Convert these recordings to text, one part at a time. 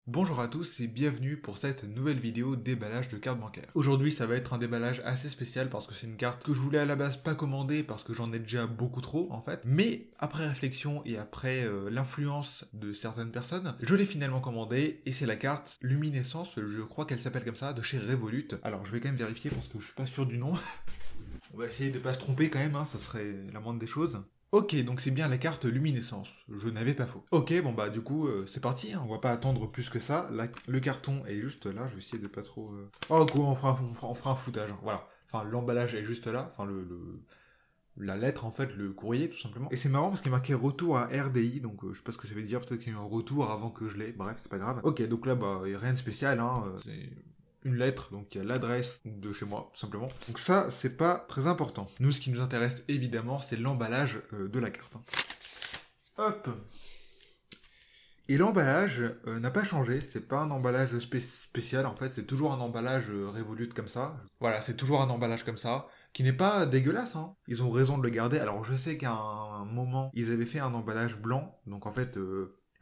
Bonjour à tous et bienvenue pour cette nouvelle vidéo déballage de cartes bancaires. Aujourd'hui ça va être un déballage assez spécial parce que c'est une carte que je voulais à la base pas commander parce que j'en ai déjà beaucoup trop en fait. Mais après réflexion et après l'influence de certaines personnes, je l'ai finalement commandée et c'est la carte Luminescence, je crois qu'elle s'appelle comme ça, de chez Revolut. Alors je vais quand même vérifier parce que je suis pas sûr du nom. On va essayer de pas se tromper quand même, hein, ça serait la moindre des choses. Ok, donc c'est bien la carte Luminescence, je n'avais pas faux. Ok, bon bah du coup c'est parti, hein, on va pas attendre plus que ça. Le carton est juste là, je vais essayer de pas trop... Oh quoi, on fera un foutage, hein, voilà. Enfin l'emballage est juste là, enfin la lettre en fait, le courrier tout simplement. Et c'est marrant parce qu'il est marqué retour à RDI, donc je sais pas ce que ça veut dire, peut-être qu'il y a eu un retour avant que je l'ai, bref c'est pas grave. Ok, donc là bah y a rien de spécial, hein, c'est une lettre, donc il y a l'adresse de chez moi, tout simplement. Donc ça, c'est pas très important. Nous, ce qui nous intéresse, évidemment, c'est l'emballage de la carte. Hop. Et l'emballage n'a pas changé, c'est pas un emballage spécial, en fait, c'est toujours un emballage Revolut comme ça. Voilà, c'est toujours un emballage comme ça, qui n'est pas dégueulasse, hein. Ils ont raison de le garder. Alors, je sais qu'à un moment, ils avaient fait un emballage blanc, donc en fait...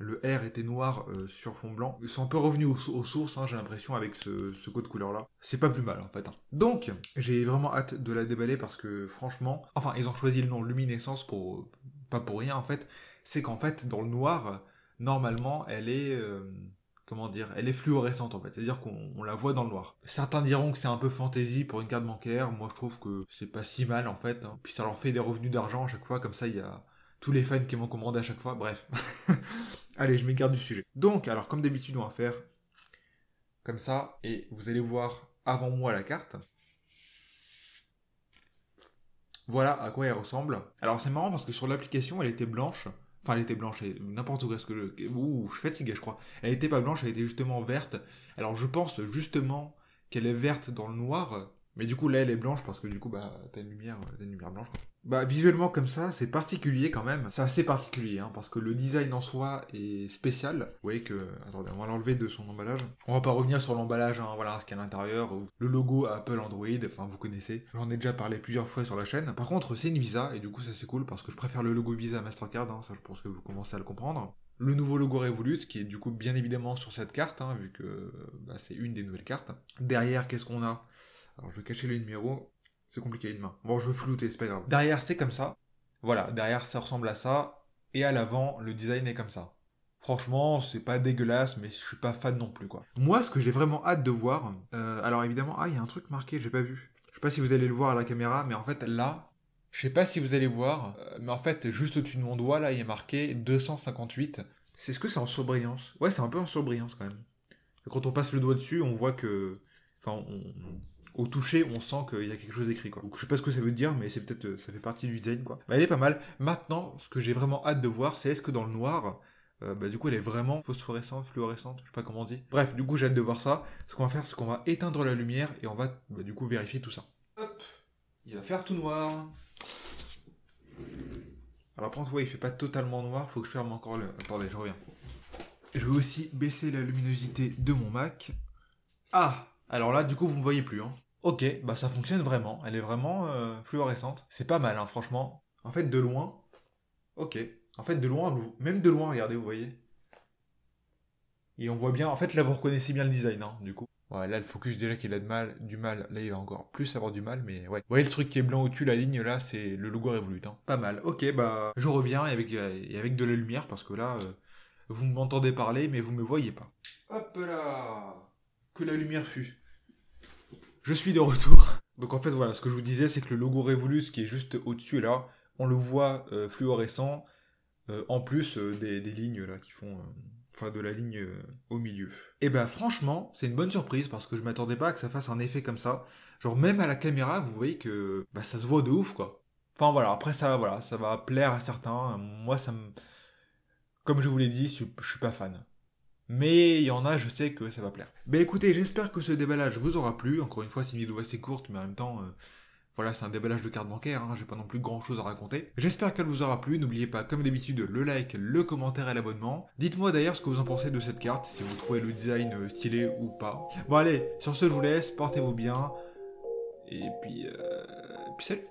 le R était noir sur fond blanc. Ils sont un peu revenus aux sources, hein, j'ai l'impression, avec ce code couleur-là. C'est pas plus mal, en fait. Hein. Donc, j'ai vraiment hâte de la déballer parce que, franchement... Enfin, ils ont choisi le nom Luminescence pour... pas pour rien, en fait. C'est qu'en fait, dans le noir, normalement, elle est... comment dire, elle est fluorescente en fait, c'est-à-dire qu'on la voit dans le noir. Certains diront que c'est un peu fantaisie pour une carte bancaire, moi je trouve que c'est pas si mal en fait, hein. Puis ça leur fait des revenus d'argent à chaque fois, comme ça il y a tous les fans qui m'ont commandé à chaque fois, bref. Allez, je m'égare du sujet. Donc, alors comme d'habitude, on va faire comme ça, et vous allez voir avant moi la carte. Voilà à quoi elle ressemble. Alors c'est marrant parce que sur l'application, elle était blanche. Enfin, elle était blanche, n'importe quoi. Ouh, je suis fatigué, je crois. Elle était pas blanche, elle était justement verte. Alors je pense justement qu'elle est verte dans le noir. Mais du coup, là, elle est blanche parce que du coup, bah, t'as une lumière blanche, quoi. Bah, visuellement, comme ça, c'est particulier quand même. C'est assez particulier, hein, parce que le design en soi est spécial. Vous voyez que... Attendez, on va l'enlever de son emballage. On va pas revenir sur l'emballage, hein, voilà, ce qu'il y a à l'intérieur. Le logo Apple Android, enfin, vous connaissez. J'en ai déjà parlé plusieurs fois sur la chaîne. Par contre, c'est une Visa, et du coup, ça c'est cool, parce que je préfère le logo Visa à Mastercard, hein, ça je pense que vous commencez à le comprendre. Le nouveau logo Revolut, qui est du coup bien évidemment sur cette carte, hein, vu que bah, c'est une des nouvelles cartes. Derrière, qu'est-ce qu'on a? Alors je vais cacher les numéros, c'est compliqué à une main. Bon, je vais flouter, c'est pas grave. Derrière, c'est comme ça. Voilà, derrière, ça ressemble à ça. Et à l'avant, le design est comme ça. Franchement, c'est pas dégueulasse, mais je suis pas fan non plus, quoi. Moi, ce que j'ai vraiment hâte de voir... alors évidemment, il y a un truc marqué, j'ai pas vu. Je sais pas si vous allez le voir à la caméra, mais en fait, là... Je sais pas si vous allez voir, mais en fait, juste au-dessus de mon doigt, là, il est marqué 258. C'est ce que c'est en surbrillance? Ouais, c'est un peu en surbrillance, quand même. Quand on passe le doigt dessus, on voit que... Enfin, au toucher, on sent qu'il y a quelque chose d'écrit, quoi. Donc, je sais pas ce que ça veut dire, mais c'est peut-être, ça fait partie du design, quoi. Bah, elle est pas mal. Maintenant, ce que j'ai vraiment hâte de voir, c'est est-ce que dans le noir, bah, du coup, elle est vraiment phosphorescente, fluorescente, je sais pas comment on dit. Bref, du coup, j'ai hâte de voir ça. Ce qu'on va faire, c'est qu'on va éteindre la lumière et on va, bah, du coup, vérifier tout ça. Hop, il va faire tout noir. Alors, par contre, ouais, il fait pas totalement noir, faut que je ferme encore le... Attendez, je reviens. Je vais aussi baisser la luminosité de mon Mac. Ah, alors là, du coup, vous me voyez plus, hein. Ok, bah ça fonctionne vraiment. Elle est vraiment fluorescente. C'est pas mal, hein, franchement. En fait, de loin... Ok. En fait, de loin, même de loin, regardez, vous voyez. Et on voit bien... En fait, là, vous reconnaissez bien le design, hein, du coup. Ouais, là, le focus, déjà qu'il a du mal. Là, il va encore plus avoir du mal, mais ouais. Vous voyez le truc qui est blanc au-dessus, la ligne, là, c'est le logo Revolut, hein. Pas mal. Ok, bah... Je reviens et avec de la lumière, parce que là... vous m'entendez parler, mais vous me voyez pas. Hop là! Que la lumière fût. Je suis de retour. Donc en fait, voilà, ce que je vous disais, c'est que le logo Revolut, qui est juste au-dessus, là, on le voit fluorescent, en plus des lignes, là, qui font... Enfin, de la ligne au milieu. Et bah franchement, c'est une bonne surprise, parce que je m'attendais pas à que ça fasse un effet comme ça. Genre, même à la caméra, vous voyez que bah, ça se voit de ouf, quoi. Enfin voilà, après ça, voilà, ça va plaire à certains. Moi, ça me... Comme je vous l'ai dit, je suis pas fan. Mais il y en a, je sais que ça va plaire. Ben écoutez, j'espère que ce déballage vous aura plu. Encore une fois, c'est une vidéo assez courte, mais en même temps, voilà, c'est un déballage de carte bancaire, hein, j'ai pas non plus grand chose à raconter. J'espère qu'elle vous aura plu. N'oubliez pas, comme d'habitude, le like, le commentaire et l'abonnement. Dites-moi d'ailleurs ce que vous en pensez de cette carte, si vous trouvez le design stylé ou pas. Bon allez, sur ce, je vous laisse, portez-vous bien. Et puis salut.